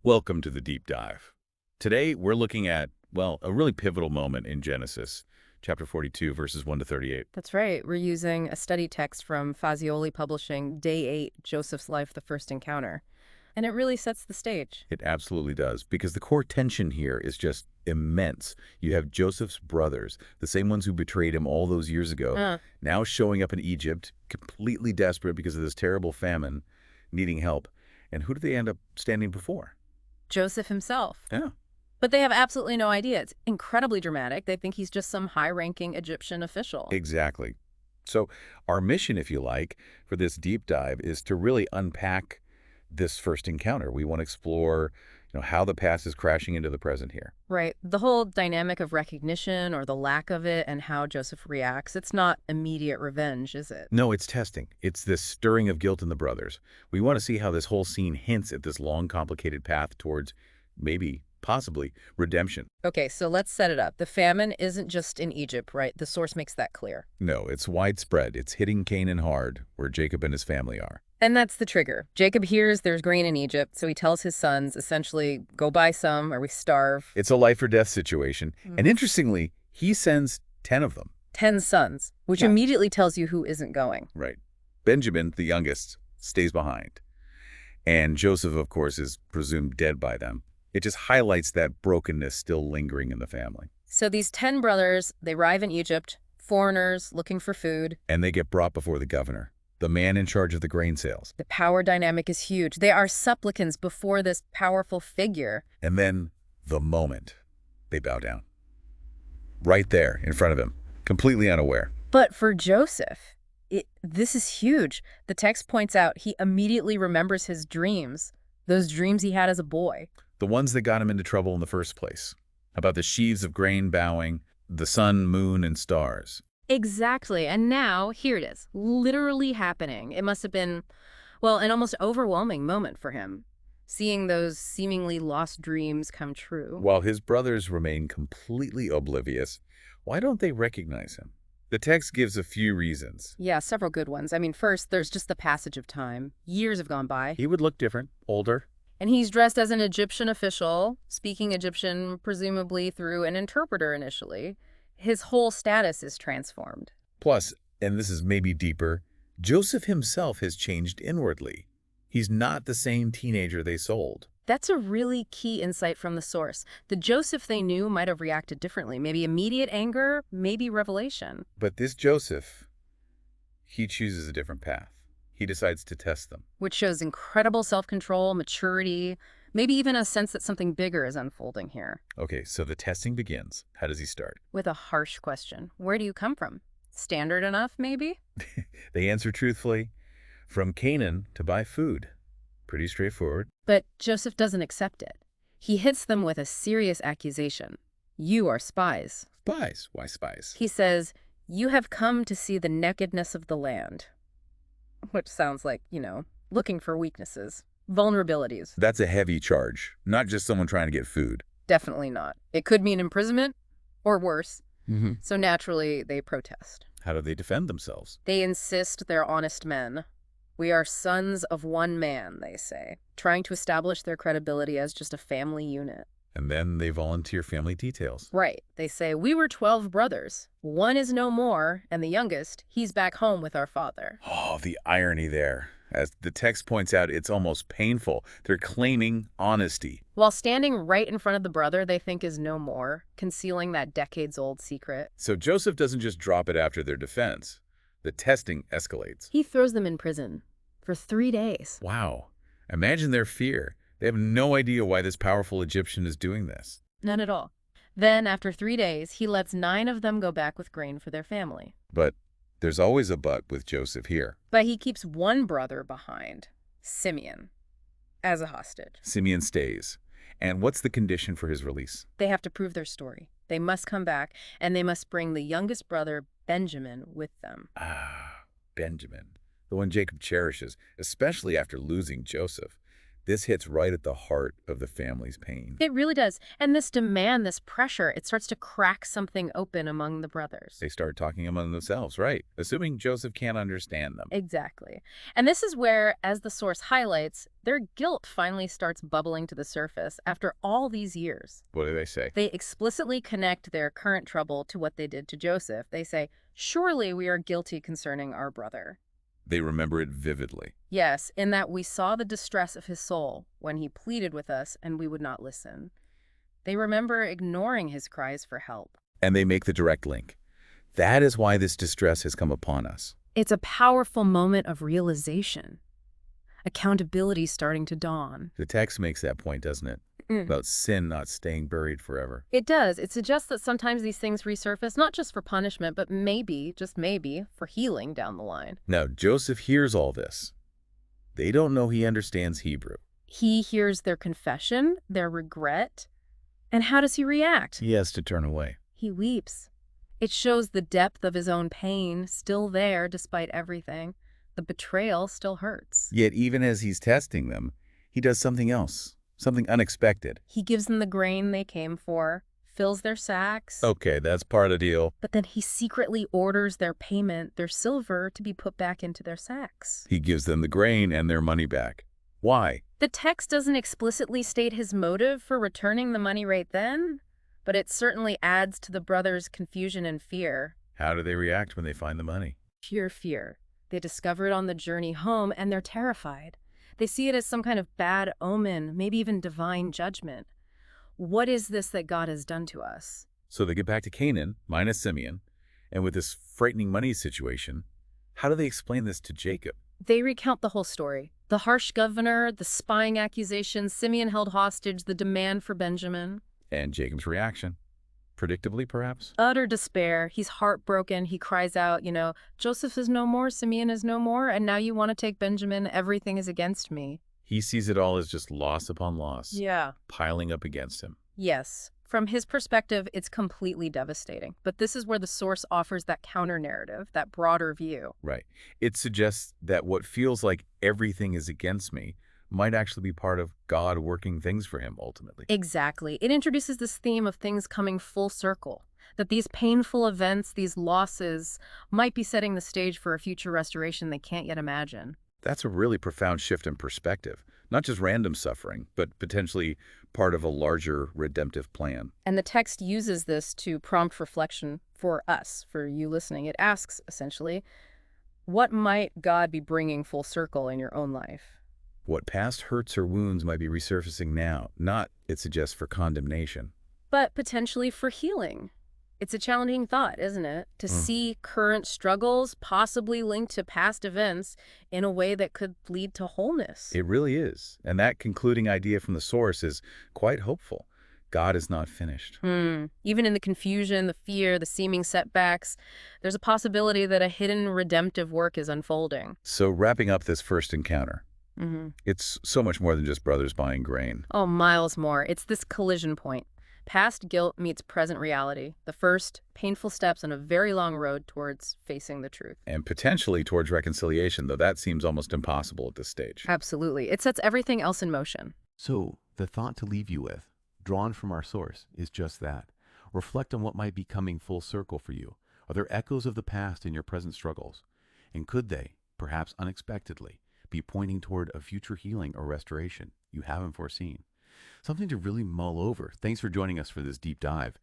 Welcome to the deep dive. Today, we're looking at, well, a really pivotal moment in Genesis, chapter 42, verses 1 to 38. That's right. We're using a study text from Fazioli Publishing, Day 8, Joseph's Life, the First Encounter. And it really sets the stage. It absolutely does, because the core tension here is just immense. You have Joseph's brothers, the same ones who betrayed him all those years ago, Uh, now showing up in Egypt, completely desperate because of this terrible famine, needing help. And who do they end up standing before? Joseph himself. Yeah. But they have absolutely no idea. It's incredibly dramatic. They think he's just some high-ranking Egyptian official. Exactly. So our mission, if you like, for this deep dive is to really unpack this first encounter. We want to explore, how the past is crashing into the present here. Right. The whole dynamic of recognition or the lack of it and how Joseph reacts, it's not immediate revenge, is it? No, it's testing. It's this stirring of guilt in the brothers. We want to see how this whole scene hints at this long, complicated path towards maybe, possibly, redemption. Okay, so let's set it up. The famine isn't just in Egypt, right? The source makes that clear. No, it's widespread. It's hitting Canaan hard, where Jacob and his family are. And that's the trigger. Jacob hears there's grain in Egypt, so he tells his sons, essentially, go buy some or we starve. It's a life or death situation. And interestingly, he sends 10 of them. 10 sons, which Yeah. immediately tells you who isn't going. Right. Benjamin, the youngest, stays behind. And Joseph, of course, is presumed dead by them. It just highlights that brokenness still lingering in the family. So these 10 brothers, they arrive in Egypt, foreigners looking for food. And they get brought before the governor, the man in charge of the grain sales. The power dynamic is huge. They are supplicants before this powerful figure. And then, the moment, they bow down. Right there, in front of him, completely unaware. But for Joseph, this is huge. The text points out he immediately remembers his dreams, those dreams he had as a boy. The ones that got him into trouble in the first place. About the sheaves of grain bowing, the sun, moon, and stars. Exactly. And now, here it is, literally happening. It must have been, well, an almost overwhelming moment for him, seeing those seemingly lost dreams come true. While his brothers remain completely oblivious, why don't they recognize him? The text gives a few reasons. Yeah, several good ones. I mean, first, there's just the passage of time. Years have gone by. He would look different, older. And he's dressed as an Egyptian official, speaking Egyptian presumably through an interpreter initially. His whole status is transformed. Plus, and this is maybe deeper, Joseph himself has changed inwardly. He's not the same teenager they sold. That's a really key insight from the source. The Joseph they knew might have reacted differently. Maybe immediate anger, maybe revelation. But this Joseph, he chooses a different path. He decides to test them. Which shows incredible self-control, maturity, maybe even a sense that something bigger is unfolding here. Okay, so the testing begins. How does he start? With a harsh question. Where do you come from? Standard enough, maybe? They answer truthfully, from Canaan to buy food. Pretty straightforward. But Joseph doesn't accept it. He hits them with a serious accusation. You are spies. Spies. Why spies? He says, you have come to see the nakedness of the land. Which sounds like, looking for weaknesses, vulnerabilities. That's a heavy charge, not just someone trying to get food. Definitely not. It could mean imprisonment or worse. Mm-hmm. So naturally, they protest. How do they defend themselves? They insist they're honest men. We are sons of one man, they say, trying to establish their credibility as just a family unit. And then they volunteer family details. Right. They say, we were 12 brothers. One is no more, and the youngest, he's back home with our father. Oh, the irony there. As the text points out, it's almost painful. They're claiming honesty. While standing right in front of the brother they think is no more, concealing that decades-old secret. So Joseph doesn't just drop it after their defense. The testing escalates. He throws them in prison for 3 days. Wow. Imagine their fear. They have no idea why this powerful Egyptian is doing this. None at all. Then, after 3 days, he lets 9 of them go back with grain for their family. But there's always a but with Joseph here. But he keeps one brother behind, Simeon, as a hostage. Simeon stays. And what's the condition for his release? They have to prove their story. They must come back, and they must bring the youngest brother, Benjamin, with them. Ah, Benjamin. The one Jacob cherishes, especially after losing Joseph. This hits right at the heart of the family's pain. It really does. And this demand, this pressure, it starts to crack something open among the brothers. They start talking among themselves, right? Assuming Joseph can't understand them. Exactly. And this is where, as the source highlights, their guilt finally starts bubbling to the surface after all these years. What do they say? They explicitly connect their current trouble to what they did to Joseph. They say, "Surely we are guilty concerning our brother." They remember it vividly. Yes, in that we saw the distress of his soul when he pleaded with us and we would not listen. They remember ignoring his cries for help. And they make the direct link. That is why this distress has come upon us. It's a powerful moment of realization. Accountability starting to dawn. The text makes that point, doesn't it? About sin not staying buried forever. It does. It suggests that sometimes these things resurface, not just for punishment, but maybe, just maybe, for healing down the line. Now, Joseph hears all this. They don't know he understands Hebrew. He hears their confession, their regret, and how does he react? He has to turn away. He weeps. It shows the depth of his own pain, still there despite everything. The betrayal still hurts. Yet even as he's testing them, he does something else, something unexpected. He gives them the grain they came for, fills their sacks. Okay, that's part of the deal. But then he secretly orders their payment, their silver, to be put back into their sacks. He gives them the grain and their money back. Why? The text doesn't explicitly state his motive for returning the money right then, but it certainly adds to the brothers' confusion and fear. How do they react when they find the money? Pure fear. They discover it on the journey home, and they're terrified. They see it as some kind of bad omen, maybe even divine judgment. What is this that God has done to us? So they get back to Canaan, minus Simeon, and with this frightening money situation, how do they explain this to Jacob? They recount the whole story. The harsh governor, the spying accusations, Simeon held hostage, the demand for Benjamin. And Jacob's reaction? Predictably, perhaps? Utter despair. He's heartbroken. He cries out, Joseph is no more, Simeon is no more, and now you want to take Benjamin. Everything is against me. He sees it all as just loss upon loss. Yeah. Piling up against him. Yes. From his perspective, it's completely devastating. But this is where the source offers that counter-narrative, that broader view. Right. It suggests that what feels like everything is against me might actually be part of God working things for him ultimately. Exactly. It introduces this theme of things coming full circle, that these painful events, these losses, might be setting the stage for a future restoration they can't yet imagine. That's a really profound shift in perspective. Not just random suffering, but potentially part of a larger redemptive plan. And the text uses this to prompt reflection for us, for you listening. It asks, essentially, what might God be bringing full circle in your own life? What past hurts or wounds might be resurfacing now, not, it suggests, for condemnation. But potentially for healing. It's a challenging thought, isn't it? To see current struggles possibly linked to past events in a way that could lead to wholeness. It really is. And that concluding idea from the source is quite hopeful. God is not finished. Even in the confusion, the fear, the seeming setbacks, there's a possibility that a hidden redemptive work is unfolding. So wrapping up this first encounter, it's so much more than just brothers buying grain. Oh, miles more. It's this collision point. Past guilt meets present reality. The first painful steps on a very long road towards facing the truth. And potentially towards reconciliation, though that seems almost impossible at this stage. Absolutely. It sets everything else in motion. So, the thought to leave you with, drawn from our source, is just that. Reflect on what might be coming full circle for you. Are there echoes of the past in your present struggles? And could they, perhaps unexpectedly, be pointing toward a future healing or restoration you haven't foreseen? Something to really mull over. Thanks for joining us for this deep dive.